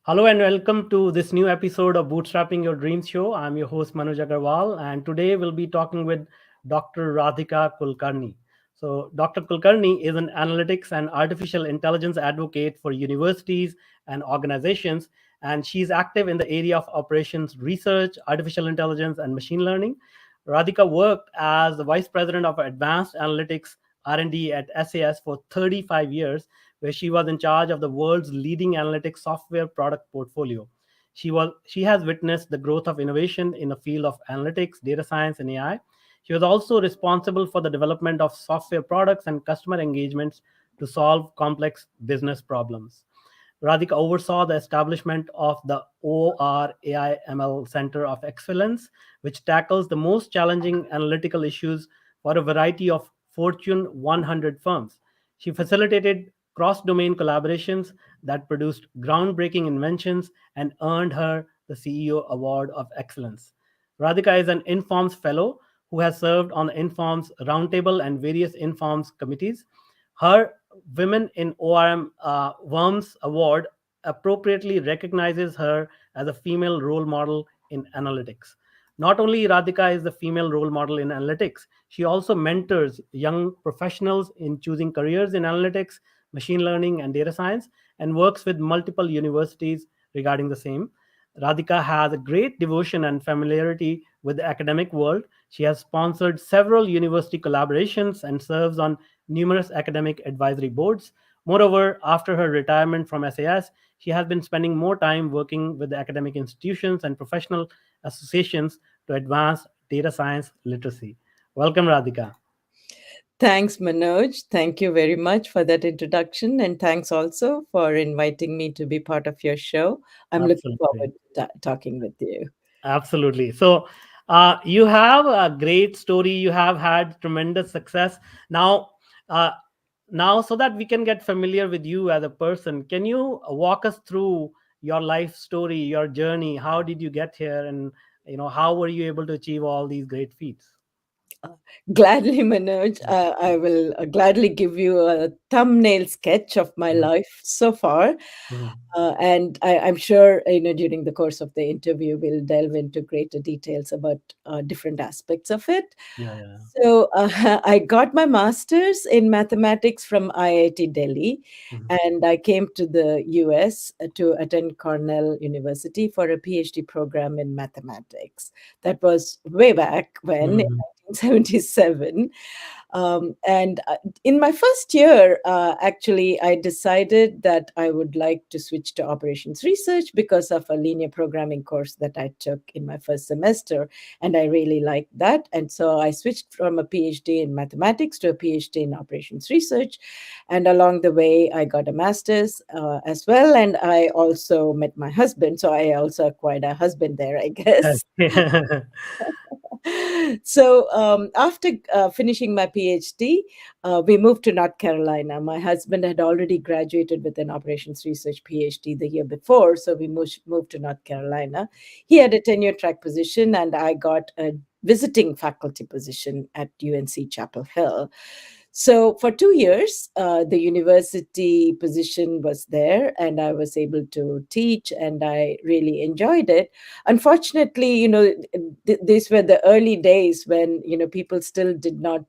Hello and welcome to this new episode of Bootstrapping Your Dreams Show. I'm your host Manoj Agarwal, and today we'll be talking with Dr. Radhika Kulkarni. So, Dr. Kulkarni is an analytics and artificial intelligence advocate for universities and organizations, and she's active in the area of operations research, artificial intelligence, and machine learning. Radhika worked as the vice president of advanced analytics R&D at SAS for 35 years, where she was in charge of the world's leading analytics software product portfolio. She has witnessed the growth of innovation in the field of analytics, data science, and AI. She was also responsible for the development of software products and customer engagements to solve complex business problems. Radhika oversaw the establishment of the AIML Center of Excellence, which tackles the most challenging analytical issues for a variety of Fortune 100 firms. She facilitated cross domain collaborations that produced groundbreaking inventions and earned her the CEO Award of Excellence. Radhika is an Informs Fellow who has served on the Informs Roundtable and various Informs committees. Her Women in ORM Worms Award appropriately recognizes her as a female role model in analytics. Not only Radhika is the female role model in analytics, she also mentors young professionals in choosing careers in analytics, machine learning, and data science, and works with multiple universities regarding the same. Radhika has a great devotion and familiarity with the academic world. She has sponsored several university collaborations and serves on numerous academic advisory boards. Moreover, after her retirement from SAS, she has been spending more time working with the academic institutions and professional associations to advance data science literacy. Welcome, Radhika. Thanks, Manoj. Thank you very much for that introduction. And thanks also for inviting me to be part of your show. I'm looking Absolutely. forward to talking with you. Absolutely. So, you have a great story. You have had tremendous success. Now, uh, so that we can get familiar with you as a person, can you walk us through your life story, your journey? How did you get here, and how were you able to achieve all these great feats? Uh, Gladly, Manoj, I will gladly give you a thumbnail sketch of my Mhm. life so far. Mhm. And I'm sure, during the course of the interview, we'll delve into greater details about different aspects of it. Yeah, yeah. So I got my master's in mathematics from IIT Delhi, Mhm. and I came to the US to attend Cornell University for a PhD program in mathematics. That was way back when, in Mhm. 1977. And in my first year, actually, I decided that I would like to switch to operations research because of a linear programming course that I took in my first semester. And I really liked that. And so I switched from a PhD in mathematics to a PhD in operations research. And along the way, I got a master's as well. And I also met my husband. So I also acquired a husband there, I guess. So after finishing my PhD, we moved to North Carolina. My husband had already graduated with an operations research PhD the year before, so we moved to North Carolina. He had a tenure track position, and I got a visiting faculty position at UNC Chapel Hill. So for 2 years, the university position was there, and I was able to teach, and I really enjoyed it. Unfortunately, these were the early days when people still did not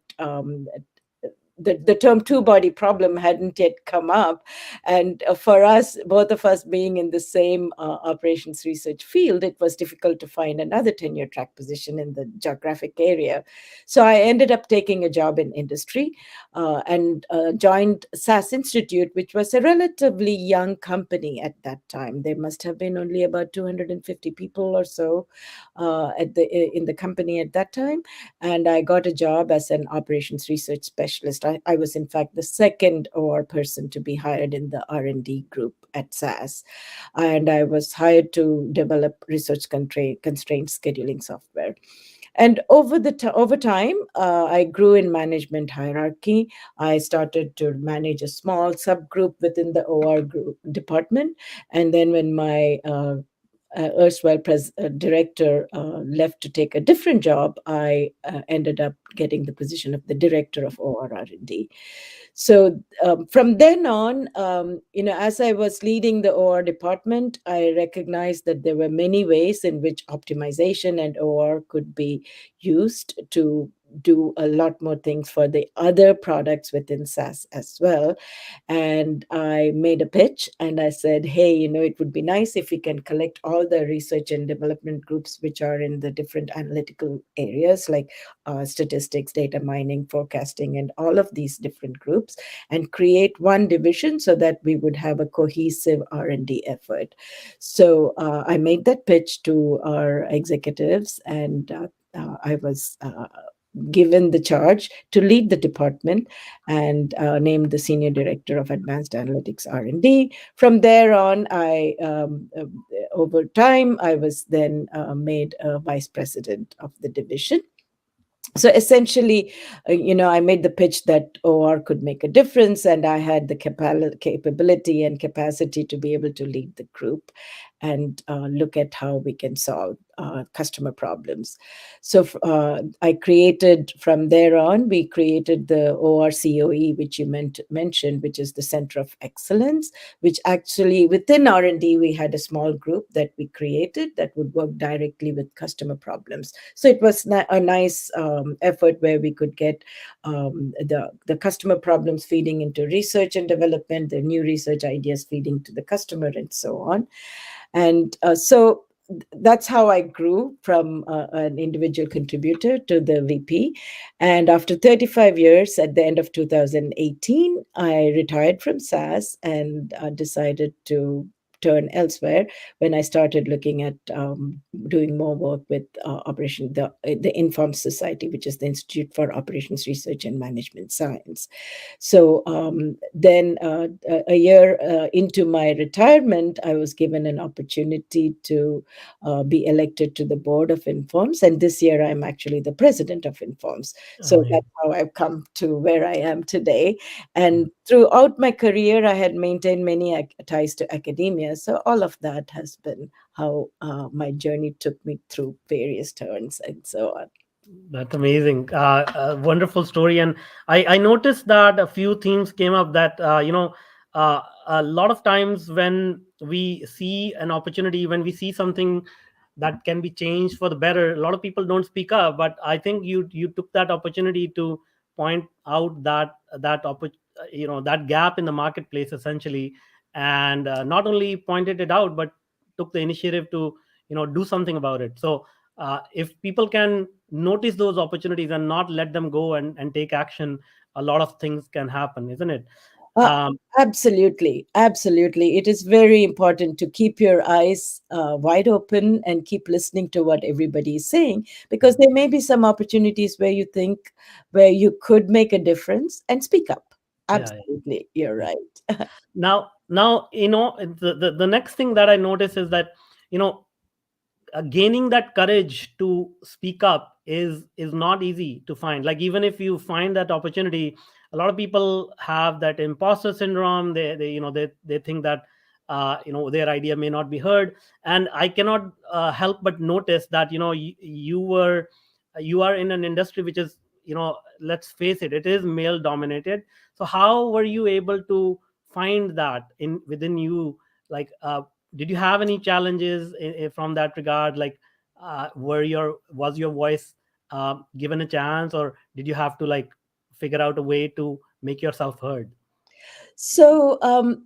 the term two body problem hadn't yet come up. And for us, both of us being in the same operations research field, it was difficult to find another tenure track position in the geographic area. So I ended up taking a job in industry and joined SAS Institute, which was a relatively young company at that time. There must have been only about 250 people or so in the company at that time. And I got a job as an operations research specialist. I was, in fact, the second OR person to be hired in the R&D group at SAS. And I was hired to develop research constraint scheduling software. And over time, I grew in management hierarchy. I started to manage a small subgroup within the OR group department. And then when my erstwhile director left to take a different job, I ended up getting the position of the director of OR&D. So from then on, as I was leading the OR department, I recognized that there were many ways in which optimization and OR could be used to do a lot more things for the other products within SAS as well. And I made a pitch and I said, hey, it would be nice if we can collect all the research and development groups which are in the different analytical areas like statistics, data mining, forecasting, and all of these different groups, and create one division so that we would have a cohesive R&D effort. So I made that pitch to our executives, and I was given the charge to lead the department and named the senior director of advanced analytics R&D. From there on, over time I was then made a vice president of the division. So essentially, I made the pitch that OR could make a difference, and I had the capability and capacity to be able to lead the group and look at how we can solve customer problems. So I created, from there on, we created the ORCOE, which you mentioned, which is the Center of Excellence, which actually within R&D, we had a small group that we created that would work directly with customer problems. So it was a nice effort where we could get the customer problems feeding into research and development, the new research ideas feeding to the customer, and so on. And so that's how I grew from an individual contributor to the VP. And after 35 years, at the end of 2018, I retired from SAS and decided to turn elsewhere when I started looking at doing more work with the Informed Society, which is the Institute for Operations Research and Management Science. So then a year into my retirement, I was given an opportunity to be elected to the board of Informs. And this year, I'm actually the president of Informs. So that's how I've come to where I am today. And throughout my career, I had maintained many ties to academia. So all of that has been how my journey took me through various turns and so on. That's amazing. A wonderful story. And I noticed that a few themes came up that, a lot of times when we see an opportunity, when we see something that can be changed for the better, a lot of people don't speak up. But I think you took that opportunity to point out that gap in the marketplace essentially, and not only pointed it out, but took the initiative to do something about it. So if people can notice those opportunities and not let them go and take action, a lot of things can happen, isn't it? Uh, um, Absolutely. Absolutely. It is very important to keep your eyes wide open and keep listening to what everybody is saying, because there may be some opportunities where you think where you could make a difference, and speak up. yeah, Absolutely. You're yeah. right. Now the next thing that I notice is that you know gaining that courage to speak up is not easy to find. Like, even if you find that opportunity, a lot of people have that imposter syndrome. They think that their idea may not be heard. And I cannot help but notice that you are in an industry which is, let's face it, it is male dominated. So how were you able to find that in within you? Like, did you have any challenges from that regard? Like, was your voice given a chance, or did you have to like figure out a way to make yourself heard? So,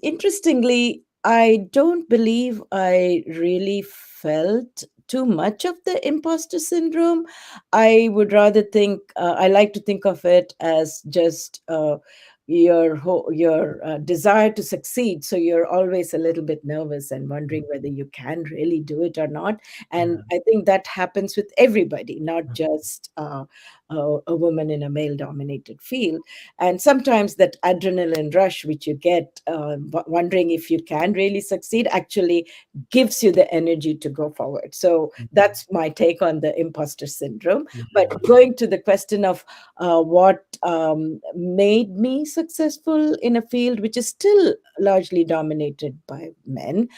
interestingly, I don't believe I really felt too much of the imposter syndrome. I would rather think, I like to think of it as just your desire to succeed. So you're always a little bit nervous and wondering whether you can really do it or not. And Yeah. I think that happens with everybody, not just a woman in a male dominated field. And sometimes that adrenaline rush which you get wondering if you can really succeed actually gives you the energy to go forward. So that's my take on the imposter syndrome. But going to the question of what made me successful in a field which is still largely dominated by men,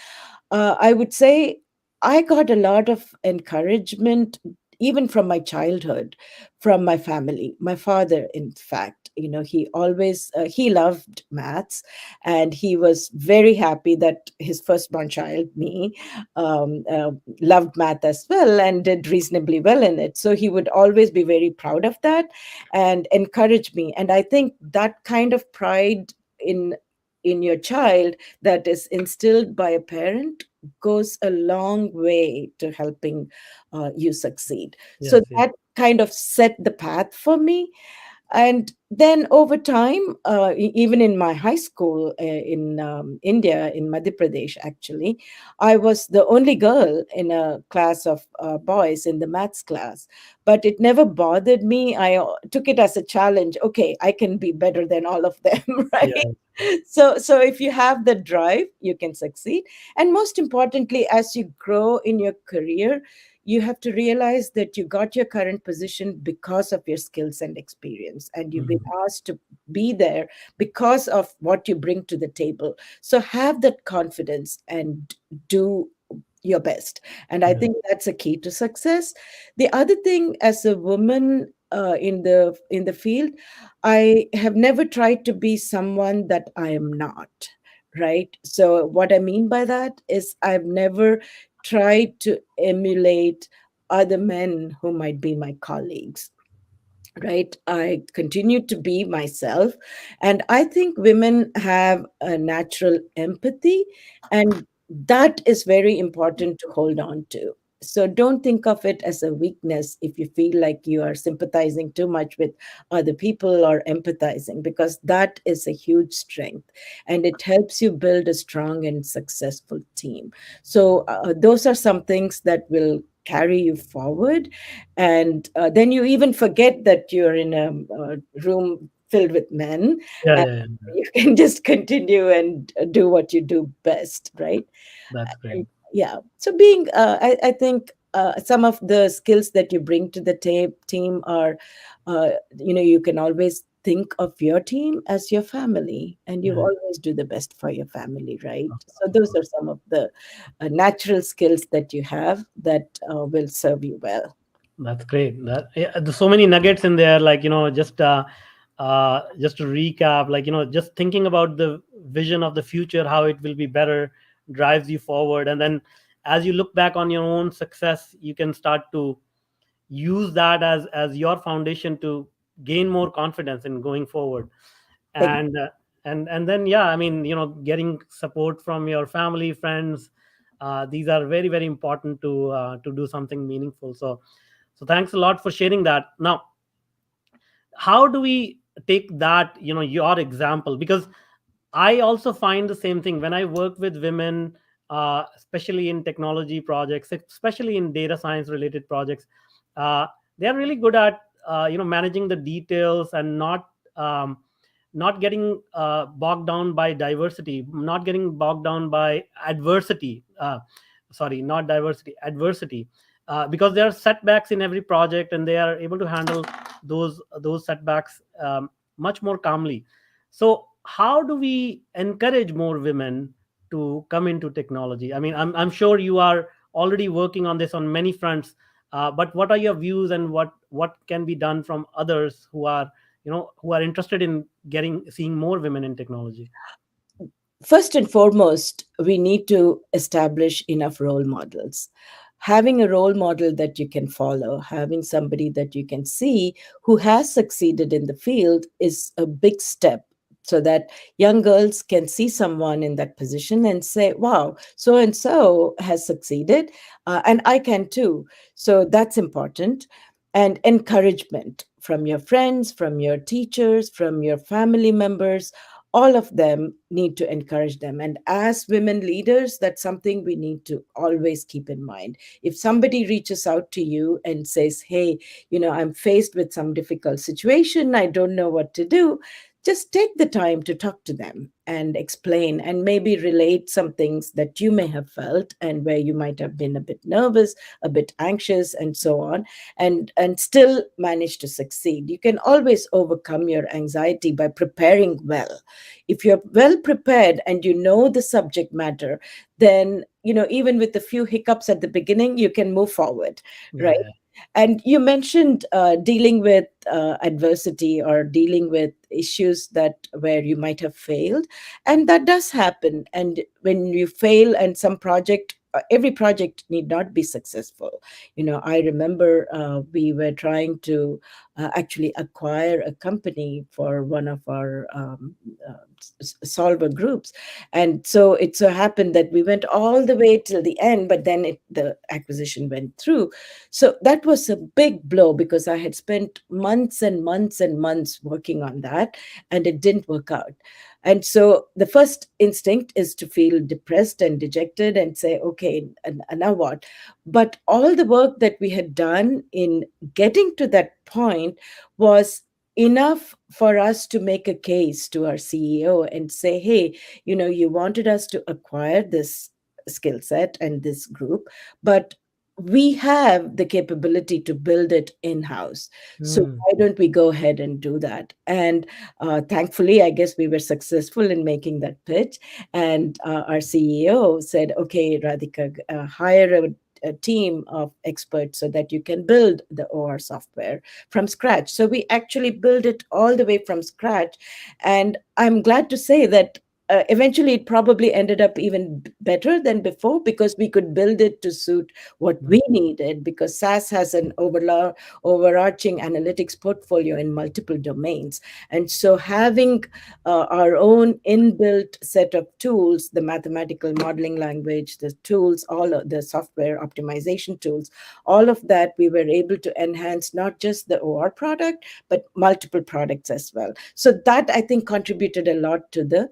I would say I got a lot of encouragement even from my childhood, from my family. My father, in fact, he always he loved maths, and he was very happy that his firstborn child, me, um, uh, loved math as well and did reasonably well in it. So he would always be very proud of that and encourage me. And I think that kind of pride in your child that is instilled by a parent goes a long way to helping you succeed. So Yes, yes. that kind of set the path for me. And then over time, even in my high school in India, in Madhya Pradesh, actually, I was the only girl in a class of boys in the maths class. But it never bothered me. I took it as a challenge. Okay, I can be better than all of them, right? Yes, So if you have the drive, you can succeed. And most importantly, as you grow in your career, you have to realize that you got your current position because of your skills and experience, and you've been mhm, asked to be there because of what you bring to the table. So have that confidence and do your best. And I yeah, think that's a key to success. The other thing, as a woman in the field, I have never tried to be someone that I am not. Right. So what I mean by that is I've never tried to emulate other men who might be my colleagues. Right. I continue to be myself. And I think women have a natural empathy, and that is very important to hold on to. So don't think of it as a weakness if you feel like you are sympathizing too much with other people or empathizing, because that is a huge strength, and it helps you build a strong and successful team. So those are some things that will carry you forward. And then you even forget that you're in a room filled with men, yeah, and yeah, yeah. you can just continue and do what you do best, right? That's great. And yeah, so being I think some of the skills that you bring to the team are, you can always think of your team as your family, and you Yeah, always do the best for your family, right? of So course, of those course. are some of the natural skills that you have that will serve you well. That's great. There's so many nuggets in there. Like just to recap, like just thinking about the vision of the future, how it will be better, drives you forward, and then as you look back on your own success, you can start to use that as your foundation to gain more confidence in going forward. And and then yeah, I mean getting support from your family, friends, these are very very important to do something meaningful. So thanks a lot for sharing that. Now, how do we take that, your example? Because I also find the same thing when I work with women, especially in technology projects, especially in data science related projects. Uh, they are really good at managing the details and not getting bogged down by diversity, not getting bogged down by adversity. Sorry, not diversity, adversity. Because there are setbacks in every project, and they are able to handle those setbacks much more calmly. So how do we encourage more women to come into technology? I mean, I'm sure you are already working on this on many fronts, but what are your views, and what can be done from others who are interested in getting seeing more women in technology? First and foremost, we need to establish enough role models. Having a role model that you can follow, having somebody that you can see who has succeeded in the field is a big step, so that young girls can see someone in that position and say, wow, so and so has succeeded, and I can too. So that's important. And encouragement from your friends, from your teachers, from your family members, all of them need to encourage them. And as women leaders, that's something we need to always keep in mind. If somebody reaches out to you and says, hey, I'm faced with some difficult situation, I don't know what to do, just take the time to talk to them and explain and maybe relate some things that you may have felt and where you might have been a bit nervous, a bit anxious, and so on, and still manage to succeed. You can always overcome your anxiety by preparing well. If you're well prepared and you know the subject matter, then even with a few hiccups at the beginning, you can move forward, Yeah, right? And you mentioned dealing with adversity or dealing with issues that where you might have failed, and that does happen. And when you fail, and some project, every project need not be successful. I remember we were trying to actually acquire a company for one of our solver groups, and so it so happened that we went all the way till the end, but then the acquisition went through. So that was a big blow because I had spent months and months and months working on that, and it didn't work out. And so the first instinct is to feel depressed and dejected and say, okay, and now what? But all the work that we had done in getting to that point was enough for us to make a case to our CEO and say, hey, you wanted us to acquire this skill set and this group, but we have the capability to build it in house. So mm, why don't we go ahead and do that? And thankfully, I guess we were successful in making that pitch. And our CEO said, okay, Radhika, hire a team of experts so that you can build the OR software from scratch. So we actually built it all the way from scratch. And I'm glad to say that eventually it probably ended up even better than before because we could build it to suit what mm, we needed, because SAS has an overarching analytics portfolio in multiple domains. And so having our own inbuilt set of tools, the mathematical modeling language, the tools, all of the software optimization tools, all of that we were able to enhance not just the OR product, but multiple products as well. So that I think contributed a lot to the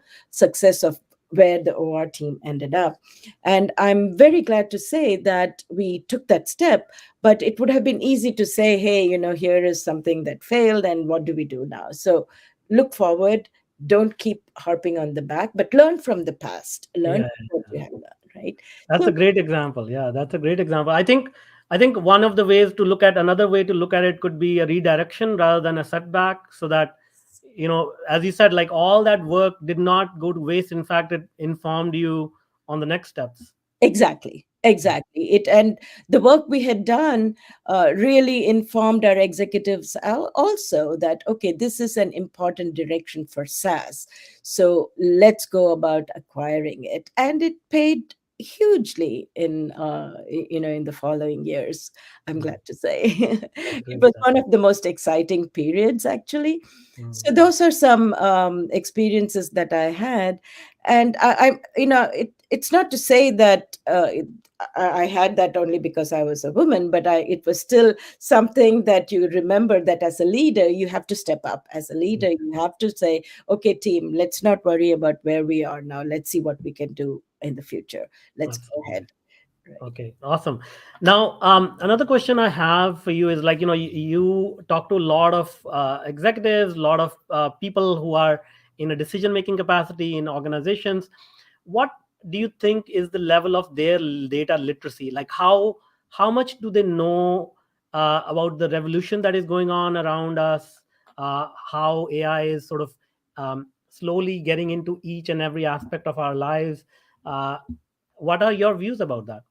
success of where the OR team ended up. And I'm very glad to say that we took that step, but it would have been easy to say, hey, here is something that failed, and what do we do now? So look forward, don't keep harping on the back, but learn from the past, learn yeah. what you have learned, right? That's So a great example. Yeah, that's a great example. I think one of the ways to look at another way to look at it could be a redirection rather than a setback, so that as you said, like all that work did not go to waste. In fact, it informed you on the next steps. exactly, exactly. It and the work we had done really informed our executives also that okay, this is an important direction for SAS. So let's go about acquiring it, and it paid hugely in in the following years. I'm Mm, glad to say that's it great was stuff. one of the most exciting periods actually. Mm, So those are some experiences that I had, and it's not to say that I had that only because I was a woman, but it was still something that you remember that as a leader, you have to step up. As a yeah, leader, you have to say, okay, team, let's not worry about where we are now. Let's see what we can do in the future. Let's go absolutely. ahead. Right. Okay, awesome. Now, another question I have for you is like, you talk to a lot of executives, a lot of people who are in a decision-making capacity in organizations. What do you think is the level of their data literacy? Like, how much do they know about the revolution that is going on around us? How AI is sort of slowly getting into each and every aspect of our lives? Uh, what are your views about that?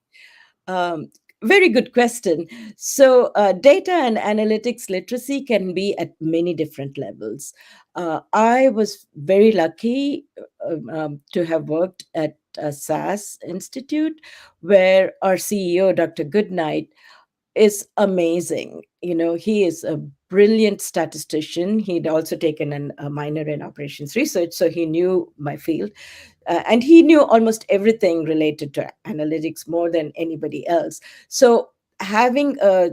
Um, Very good question. So, data and analytics literacy can be at many different levels. I was very lucky to have worked at a SAS institute where our CEO, Dr. Goodnight, is amazing. He is a brilliant statistician. He'd also taken a minor in operations research, so he knew my field. And he knew almost everything related to analytics more than anybody else. So having a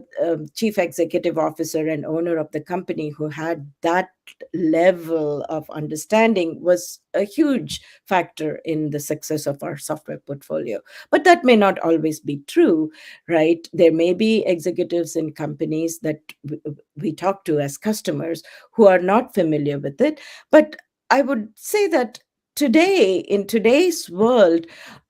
chief executive officer and owner of the company who had that level of understanding was a huge factor in the success of our software portfolio. But that may not always be true, right? There may be executives in companies that we talk to as customers who are not familiar with it. But I would say that today, in today's world,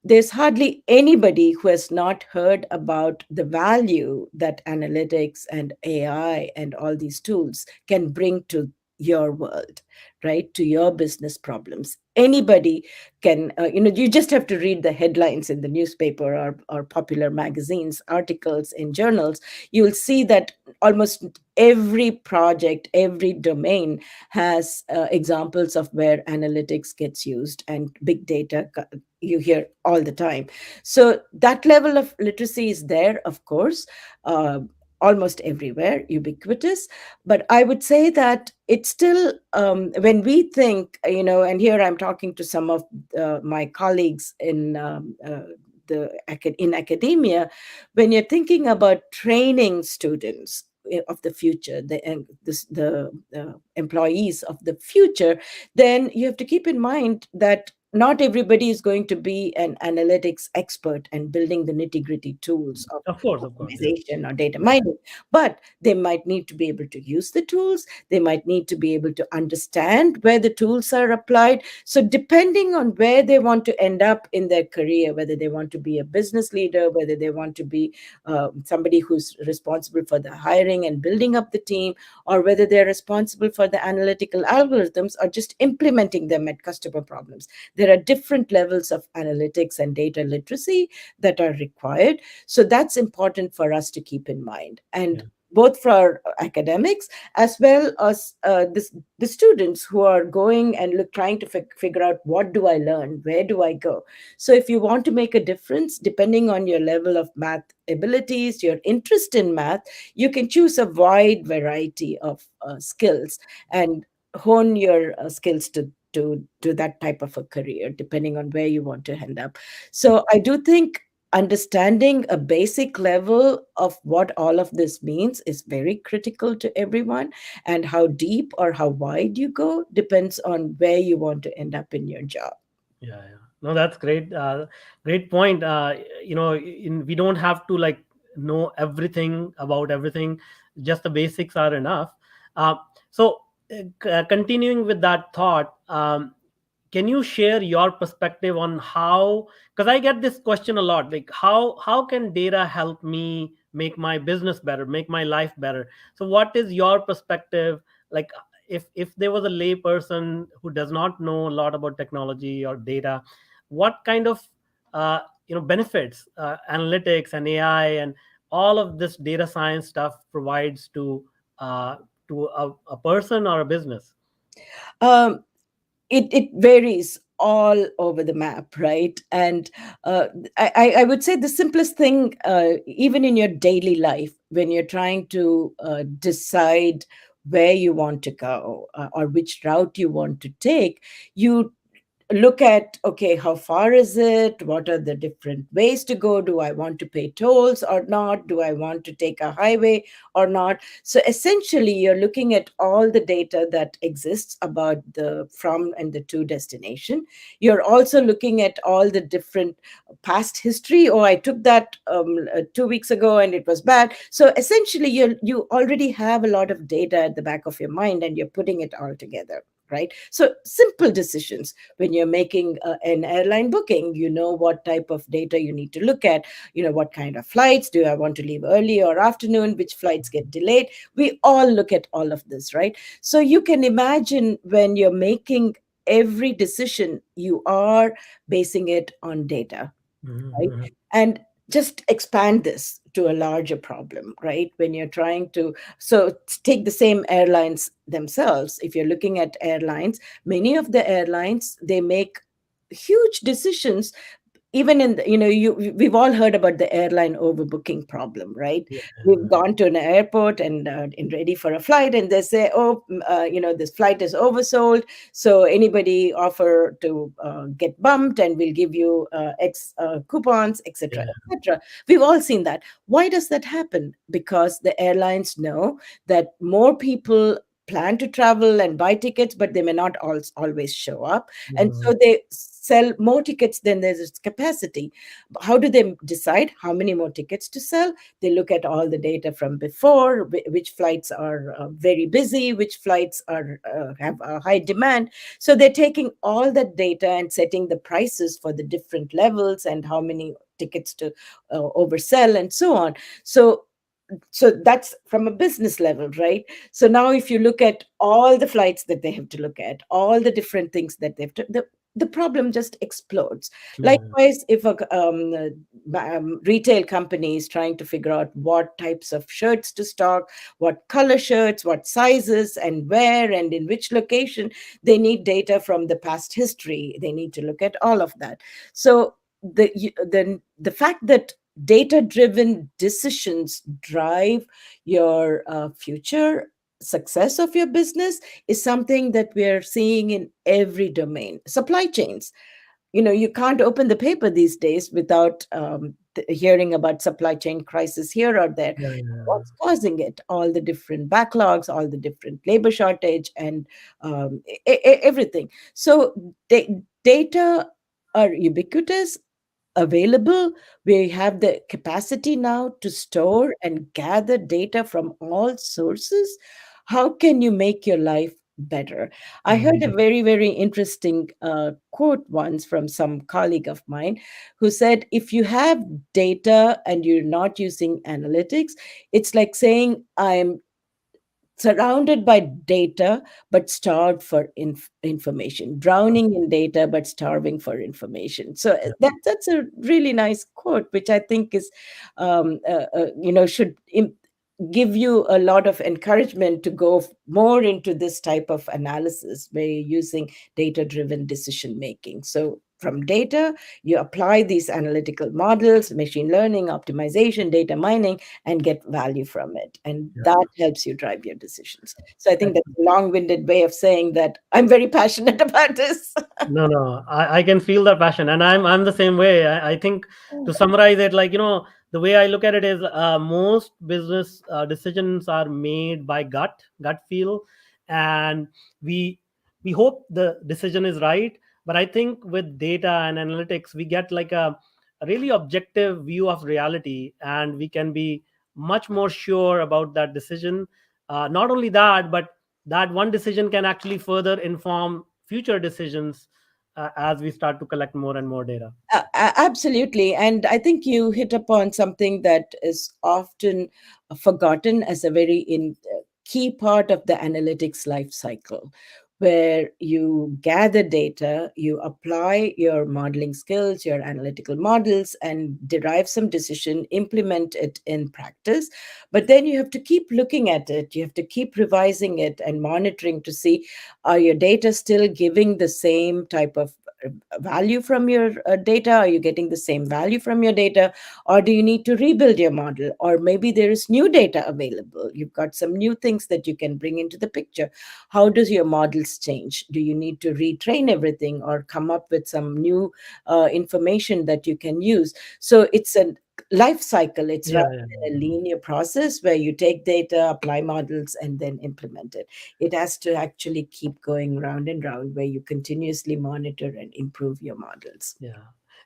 there's hardly anybody who has not heard about the value that analytics and AI and all these tools can bring to your world, right? To your business problems. Anybody can, you just have to read the headlines in the newspaper or popular magazines, articles in journals. You'll see that almost every project, every domain has examples of where analytics gets used and big data you hear all the time. So that level of literacy is there, of course, uh, almost everywhere, ubiquitous. But I would say that it's still, when we think, and here I'm talking to some of my colleagues in academia, when you're thinking about training students of the future, the employees of the future, then you have to keep in mind that not everybody is going to be an analytics expert and building the nitty gritty tools of Of course, yeah, optimization or data yeah, mining, but they might need to be able to use the tools. They might need to be able to understand where the tools are applied. So, depending on where they want to end up in their career, whether they want to be a business leader, whether they want to be somebody who's responsible for the hiring and building up the team, or whether they're responsible for the analytical algorithms or just implementing them at customer problems, there are different levels of analytics and data literacy that are required. So that's important for us to keep in mind. And yeah, both for our academics as well as the students who are going and trying to figure out, what do I learn? Where do I go? So if you want to make a difference, depending on your level of math abilities, your interest in math, you can choose a wide variety of skills and hone your skills to that type of a career, depending on where you want to end up. So I do think understanding a basic level of what all of this means is very critical to everyone, and how deep or how wide you go depends on where you want to end up in your job. yeah. No, that's great. Great point. We don't have to like know everything about everything. Just the basics are enough. Uh, Continuing with that thought, can you share your perspective on how? Because I get this question a lot, like how can data help me make my business better, make my life better? So what is your perspective, like if there was a lay person who does not know a lot about technology or data, what kind of uh, benefits analytics and AI and all of this data science stuff provides uh, to a person or a business? Um, it varies all over the map, right? And I would say the simplest thing, even in your daily life, when you're trying to decide where you want to go, or which route you want to take, you look at, okay, how far is it? What are the different ways to go? Do I want to pay tolls or not? Do I want to take a highway or not? So essentially, you're looking at all the data that exists about the from and the to destination. You're also looking at all the different past history. Oh, I took that 2 weeks ago and it was bad. So essentially, you already have a lot of data at the back of your mind, and you're putting it all together, right? So simple decisions. When you're making an airline booking, you know what type of data you need to look at. What kind of flights do I want to leave early or afternoon, which flights get delayed. We all look at all of this, right? So you can imagine, when you're making every decision, you are basing it on data, right? Mhm. And just expand this to a larger problem, right? When you're trying to, so take the same airlines themselves. If you're looking at airlines, many of the airlines, they make huge decisions even in the, we've all heard about the airline overbooking problem, right? Yeah. We've gone to an airport and ready for a flight, and they say, oh, this flight is oversold, so anybody offer to get bumped, and we'll give you x coupons, etc., Yeah. etc. We've all seen that. Why does that happen? Because the airlines know that more people plan to travel and buy tickets, but they may not always show up, and Mhm. so they sell more tickets than there's capacity. How do they decide how many more tickets to sell? They look at all the data from before, which flights are very busy, which flights are have a high demand. So they're taking all that data and setting the prices for the different levels and how many tickets to oversell and so on. So that's from a business level, right? So now if you look at all the flights that they have to look at, all the different things that they've to, the problem just explodes. Yeah. Likewise, if a retail company is trying to figure out what types of shirts to stock, what color shirts, what sizes, and where and in which location, they need data from the past history. They need to look at all of that. So the fact that data driven decisions drive your future success of your business is something that we're seeing in every domain. Supply chains, you can't open the paper these days without hearing about supply chain crisis here or there. Yeah. Yeah. What's causing it? All the different backlogs, all the different labor shortage, and everything. So data are ubiquitous, available. We have the capacity now to store and gather data from all sources. How can you make your life better? I heard a Mhm. very, very interesting quote once from some colleague of mine who said, if you have data and you're not using analytics, it's like saying, I'm surrounded by data but starved for information, drowning in data but starving for information. So that's a really nice quote, which I think is should give you a lot of encouragement to go more into this type of analysis where you're using data driven decision making. So from data, you apply these analytical models, machine learning, optimization, data mining, and get value from it. And Yeah. that helps you drive your decisions. So I think that's Excellent. a long winded way of saying that I'm very passionate about this. No, no, I can feel that passion, and I'm the same way. I think to summarize it, like the way I look at it is, most business decisions are made by gut feel, and we we hope the decision is right. But I think with data and analytics, we get like a really objective view of reality, and we can be much more sure about that decision. Not only that, but that one decision can actually further inform future decisions as we start to collect more and more data. Absolutely. And I think you hit upon something that is often forgotten as a very key part of the analytics life cycle, where you gather data, you apply your modeling skills, your analytical models, and derive some decision, implement it in practice. But then you have to keep looking at it, you have to keep revising it and monitoring to see, are your data still giving the same type of value from your data? Are you getting the same value from your data? Or do you need to rebuild your model? Or maybe there is new data available. You've got some new things that you can bring into the picture. How does your models change? Do you need to retrain everything or come up with some new information that you can use? So it's a life cycle. It's Yeah, rather yeah, than a linear process where you take data, apply models, and then implement it. It has to actually keep going round and round where you continuously monitor and improve your models. yeah.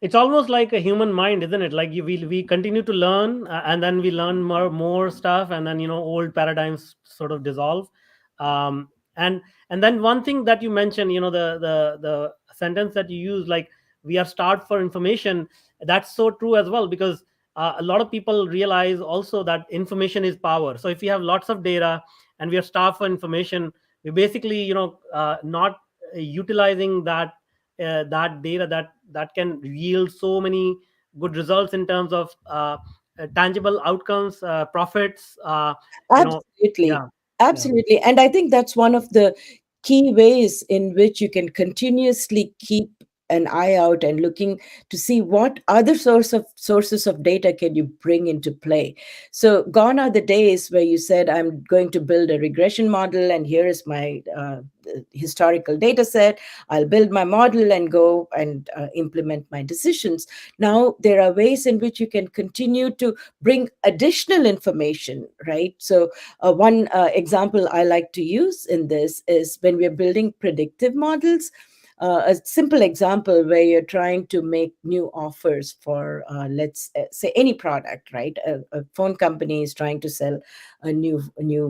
It's almost like a human mind, isn't it? Like we continue to learn, and then we learn more stuff, and then old paradigms sort of dissolve. Um, and and then one thing that you mentioned, the sentence that you use, like we are starved for information. That's so true as well, because a lot of people realize also that information is power. So if we have lots of data and we are starved for information, we basically not utilizing that data that can yield so many good results in terms of tangible outcomes, profits. Absolutely. Yeah, yeah, Absolutely. And I think that's one of the key ways in which you can continuously keep an eye out and looking to see what other sources of data can you bring into play. So gone are the days where you said, I'm going to build a regression model and here is my historical data set. I'll build my model and go and implement my decisions. Now there are ways in which you can continue to bring additional information, right? So one example I like to use in this is when we're building predictive models. A simple example where you're trying to make new offers for, let's say, any product, right? A phone company is trying to sell a new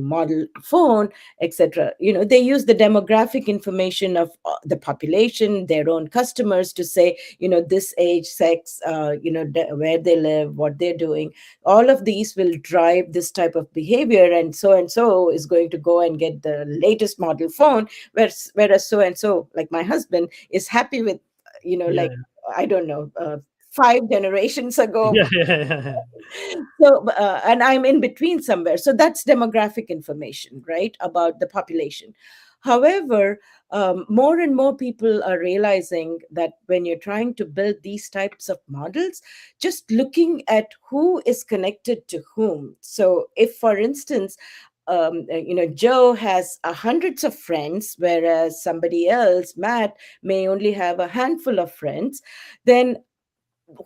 model phone, etc. They use the demographic information of the population, their own customers, to say, this age, sex, where they live, what they're doing. All of these will drive this type of behavior, and so is going to go and get the latest model phone, whereas so and so, like my husband, is happy with, Yeah. like, I don't know, 5 generations ago. Yeah. Yeah. Yeah. So and I'm in between somewhere, so that's demographic information, right, about the population. However, more and more people are realizing that when you're trying to build these types of models, just looking at who is connected to whom. So if, for instance, Joe has hundreds of friends, whereas somebody else, Matt, may only have a handful of friends, then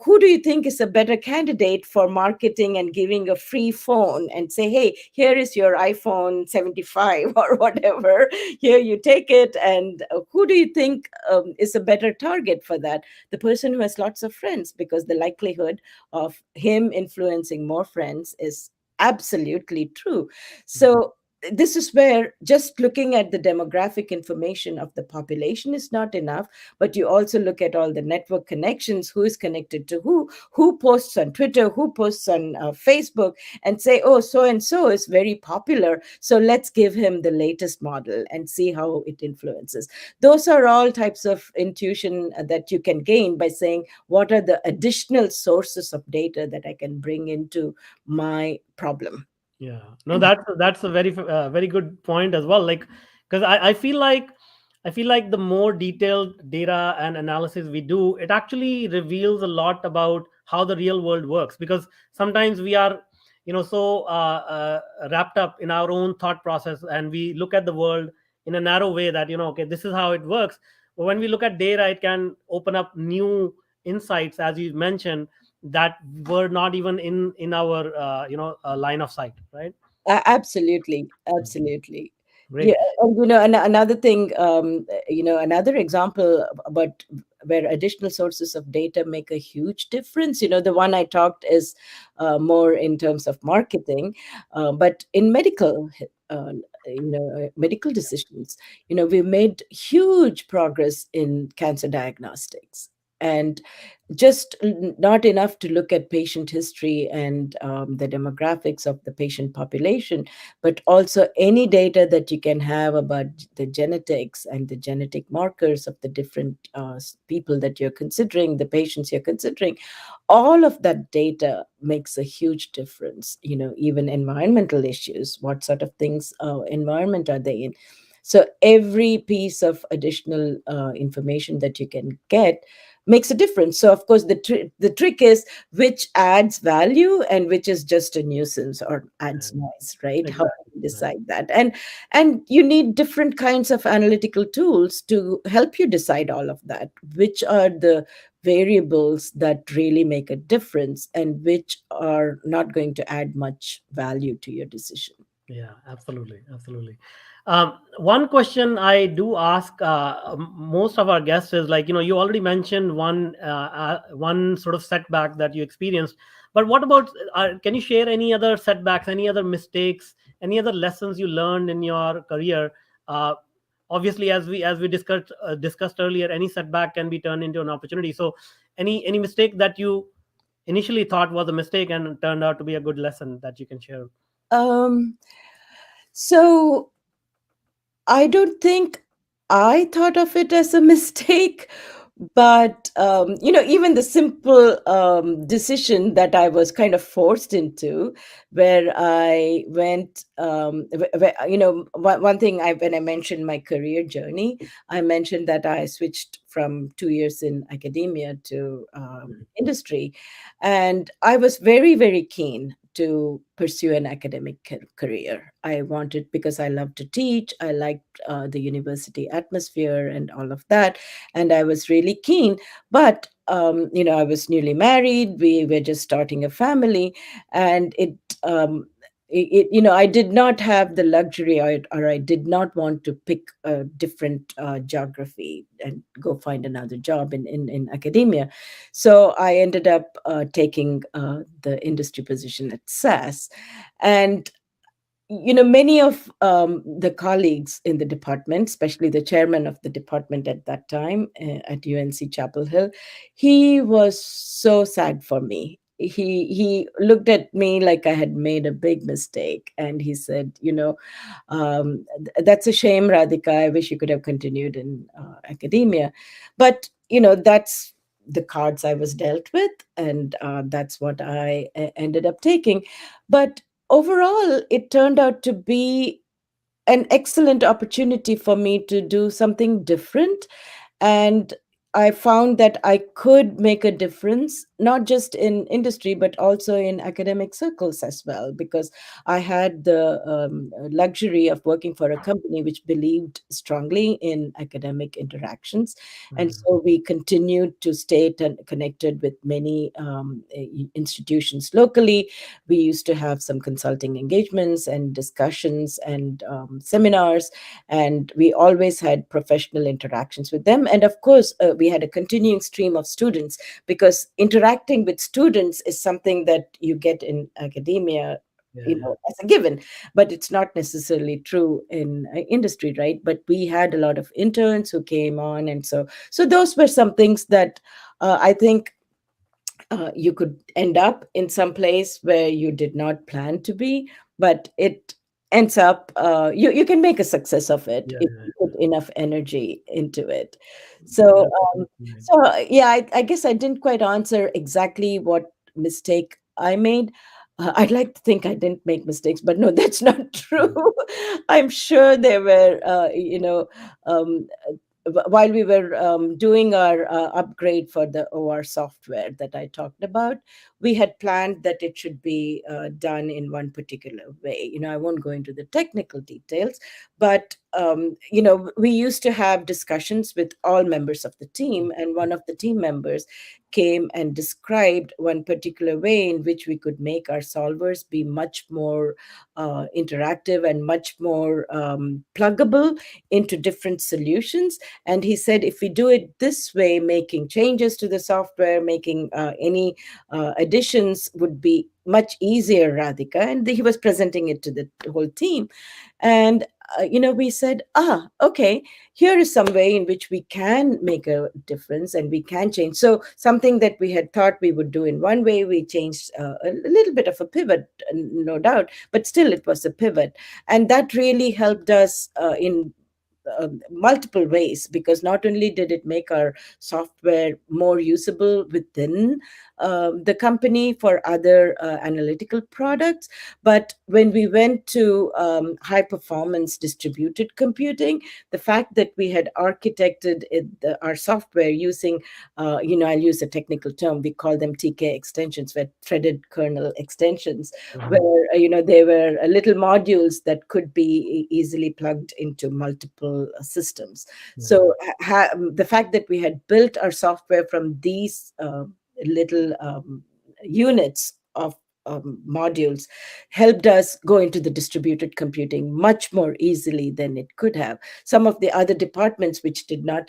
who do you think is a better candidate for marketing and giving a free phone and say, hey, here is your iPhone 75 or whatever, here you take it? And who do you think is a better target for that? The person who has lots of friends, because the likelihood of him influencing more friends is absolutely true. Mhm. So this is where just looking at the demographic information of the population is not enough, but you also look at all the network connections, who is connected to who posts on Twitter, who posts on Facebook, and say, oh, so and so is very popular, so let's give him the latest model and see how it influences. Those are all types of intuition that you can gain by saying, what are the additional sources of data that I can bring into my problem? Yeah, no, that's a very good point as well. Like, because I feel like the more detailed data and analysis we do, it actually reveals a lot about how the real world works. Because sometimes we are, so wrapped up in our own thought process, and we look at the world in a narrow way that okay, this is how it works. But when we look at data, it can open up new insights, as you mentioned, that were not even in our line of sight, right? Absolutely, Mhm. absolutely. Yeah, Great. and another thing, another example about where additional sources of data make a huge difference. The one I talked is more in terms of marketing, but in medical decisions, we made huge progress in cancer diagnostics. And just not enough to look at patient history and the demographics of the patient population, but also any data that you can have about the genetics and the genetic markers of the different people that you're considering, the patients you're considering. All of that data makes a huge difference. Even environmental issues, what sort of things, environment are they in? So every piece of additional information that you can get makes a difference. So of course the trick is which adds value and which is just a nuisance or adds And noise, right? How do exactly. you Right. decide that? And you need different kinds of analytical tools to help you decide all of that. Which are the variables that really make a difference and which are not going to add much value to your decision? Yeah, absolutely, absolutely. One question I do ask most of our guests is, like, you already mentioned one sort of setback that you experienced, but what about? Can you share any other setbacks, any other mistakes, any other lessons you learned in your career? Uh, Obviously, as we discussed earlier, any setback can be turned into an opportunity. So, any mistake that you initially thought was a mistake and turned out to be a good lesson that you can share? um so I don't think I thought of it as a mistake, but even the simple decision that I was kind of forced into, where I went, one thing, when I mentioned my career journey, I mentioned that I switched from 2 years in academia to industry. And I was very, very keen to pursue an academic career. I wanted, because I love to teach, I liked the university atmosphere and all of that. And I was really keen. But, I was newly married, we were just starting a family, and I did not have the luxury, or I did not want to pick a different geography and go find another job in academia. So I ended up taking the industry position at SAS. And many of the colleagues in the department, especially the chairman of the department at that time at UNC Chapel Hill, he was so sad for me. He looked at me like I had made a big mistake, and he said, that's a shame, Radhika. I wish you could have continued in academia. But, that's the cards I was dealt with, and that's what I ended up taking. But overall, it turned out to be an excellent opportunity for me to do something different. And I found that I could make a difference, not just in industry, but also in academic circles as well, because I had the luxury of working for a company which believed strongly in academic interactions. And Mhm. so we continued to stay connected with many institutions locally. We used to have some consulting engagements and discussions and seminars, and we always had professional interactions with them. And of course, we had a continuing stream of students, because interacting with students is something that you get in academia, Yeah, yeah, as a given, but it's not necessarily true in industry, right? But we had a lot of interns who came on, and so those were some things that I think you could end up in some place where you did not plan to be, but it ends up, you can make a success of it yeah, if yeah. you put enough energy into it. So, That's a good point. yeah, I guess I didn't quite answer exactly what mistake I made. I'd like to think I didn't make mistakes, but no, that's not true. Mm. I'm sure there were, um, while we were doing our upgrade for the OR software that I talked about, we had planned that it should be done in one particular way. I won't go into the technical details, but we used to have discussions with all members of the team, and one of the team members came and described one particular way in which we could make our solvers be much more interactive and much more pluggable into different solutions. And he said, if we do it this way, making changes to the software, making any additions would be much easier, Radhika. And he was presenting it to the whole team. And we said, okay, here is some way in which we can make a difference and we can change. So something that we had thought we would do in one way, we changed a little bit of a pivot, no doubt, but still it was a pivot. And that really helped us in multiple ways, because not only did it make our software more usable within the company for other analytical products, but when we went to high performance distributed computing, the fact that we had architected our software using, I'll use a technical term, we call them TK extensions, where threaded kernel extensions, Mhm. where they were little modules that could be easily plugged into multiple systems. Mhm. So the fact that we had built our software from these little units of modules helped us go into the distributed computing much more easily than it could have. Some of the other departments which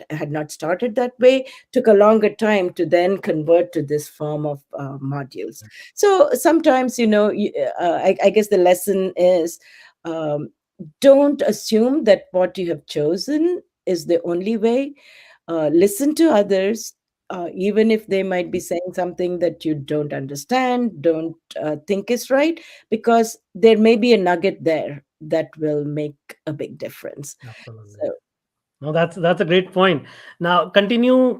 had not started that way took a longer time to then convert to this form of modules. So sometimes, I guess the lesson is, um, don't assume that what you have chosen is the only way. Listen to others, even if they might be saying something that you don't understand, don't think is right, because there may be a nugget there that will make a big difference. Absolutely. So, No, that's a great point. Now, continuing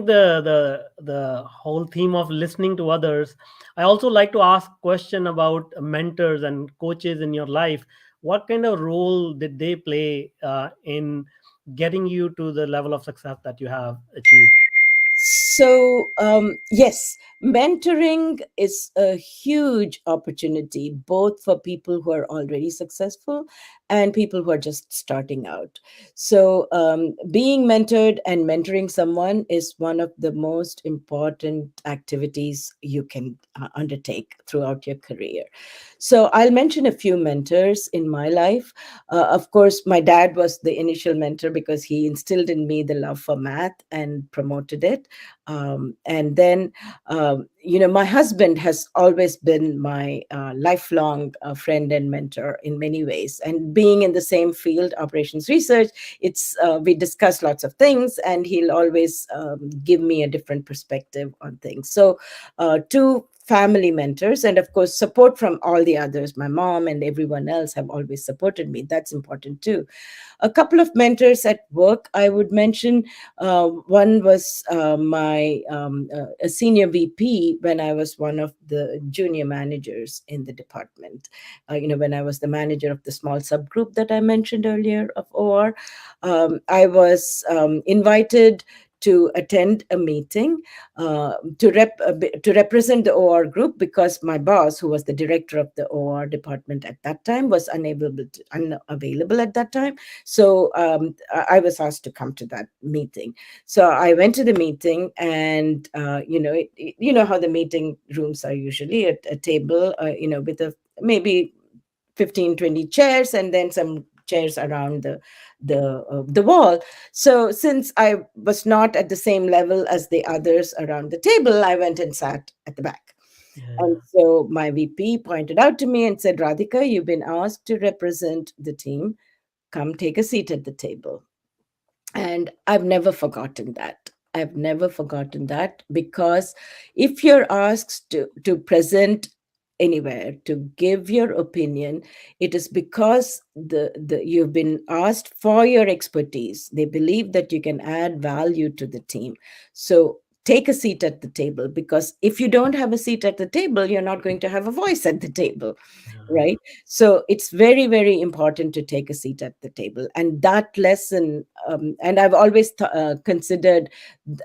the whole theme of listening to others, I also like to ask question about mentors and coaches in your life. What kind of role did they play in getting you to the level of success that you have achieved? So, yes, mentoring is a huge opportunity, both for people who are already successful and people who are just starting out. So, being mentored and mentoring someone is one of the most important activities you can undertake throughout your career. So, I'll mention a few mentors in my life. Of course, my dad was the initial mentor because he instilled in me the love for math and promoted it. And then, my husband has always been my lifelong friend and mentor in many ways. And being in the same field, operations research, it's we discuss lots of things, and he'll always give me a different perspective on things. So, two family mentors, and of course support from all the others. My mom and everyone else have always supported me. That's important too. A couple of mentors at work I would mention. One was my a senior VP when I was one of the junior managers in the department. When I was the manager of the small subgroup that I mentioned earlier of OR, I was invited to attend a meeting to represent the OR group, because my boss, who was the director of the OR department at that time, was unavailable at that time. So I was asked to come to that meeting. So I went to the meeting, and you know how the meeting rooms are usually a table, with a maybe 15, 20 chairs, and then some chairs around the wall. So since I was not at the same level as the others around the table, I went and sat at the back. Yeah, And so my VP pointed out to me and said, Radhika, you've been asked to represent the team. Come take a seat at the table. And I've never forgotten that. I've never forgotten that, because if you're asked to present anywhere, to give your opinion, it is because you've been asked for your expertise. They believe that you can add value to the team. So take a seat at the table, because if you don't have a seat at the table, you're not going to have a voice at the table, yeah, right? So it's very, very important to take a seat at the table. And that lesson, and I've always considered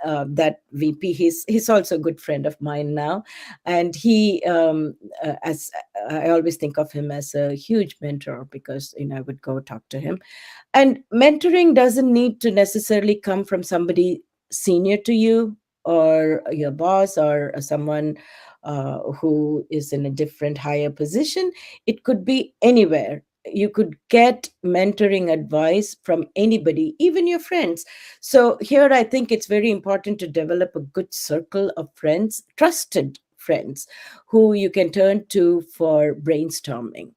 that VP. He's also a good friend of mine now, and he, as I always think of him as a huge mentor, because I would go talk to him. And mentoring doesn't need to necessarily come from somebody senior to you, or your boss, or someone who is in a different higher position. It could be anywhere. You could get mentoring advice from anybody, even your friends. So here I think it's very important to develop a good circle of friends, trusted friends, who you can turn to for brainstorming.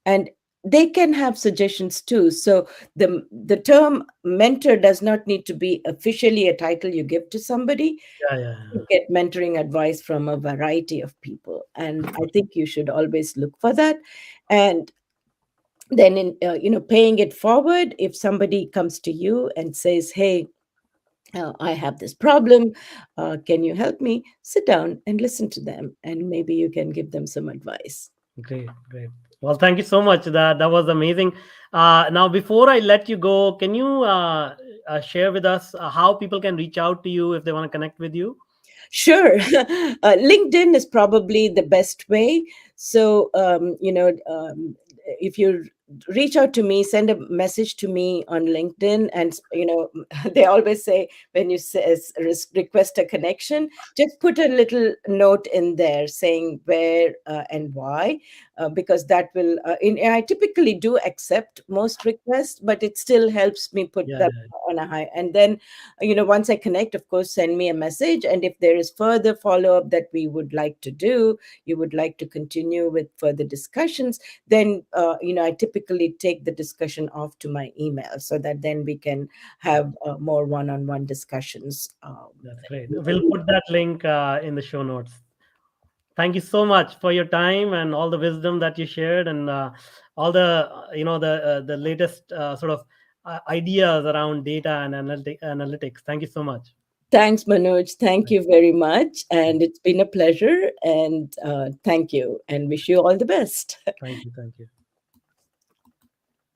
And they can have suggestions too. So the term mentor does not need to be officially a title you give to somebody. yeah, yeah, You get mentoring advice from a variety of people, and I think you should always look for that. And then in paying it forward, if somebody comes to you and says, hey, I have this problem, can you help me? Sit down and listen to them, and maybe you can give them some advice. great, great. Well, thank you so much. That was amazing. Now, before I let you go, can you share with us how people can reach out to you if they want to connect with you? Sure. LinkedIn is probably the best way. So, if you reach out to me, send a message to me on LinkedIn. And, they always say, when you request a connection, just put a little note in there saying where and why, because that will, I typically do accept most requests, but it still helps me put Yeah, them yeah, on a high. And then, once I connect, of course, send me a message. And if there is further follow up that we would like to do, you would like to continue with further discussions, then, I typically take the discussion off to my email, so that then we can have more one on one discussions. that's great. We'll put that link in the show notes. Thank you so much for your time and all the wisdom that you shared, and all the the latest sort of ideas around data and analytics. Thank you so much. Thanks, Manoj. Thank Thank you very much. And it's been a pleasure. And thank you, and wish you all the best. thank you. Thank you.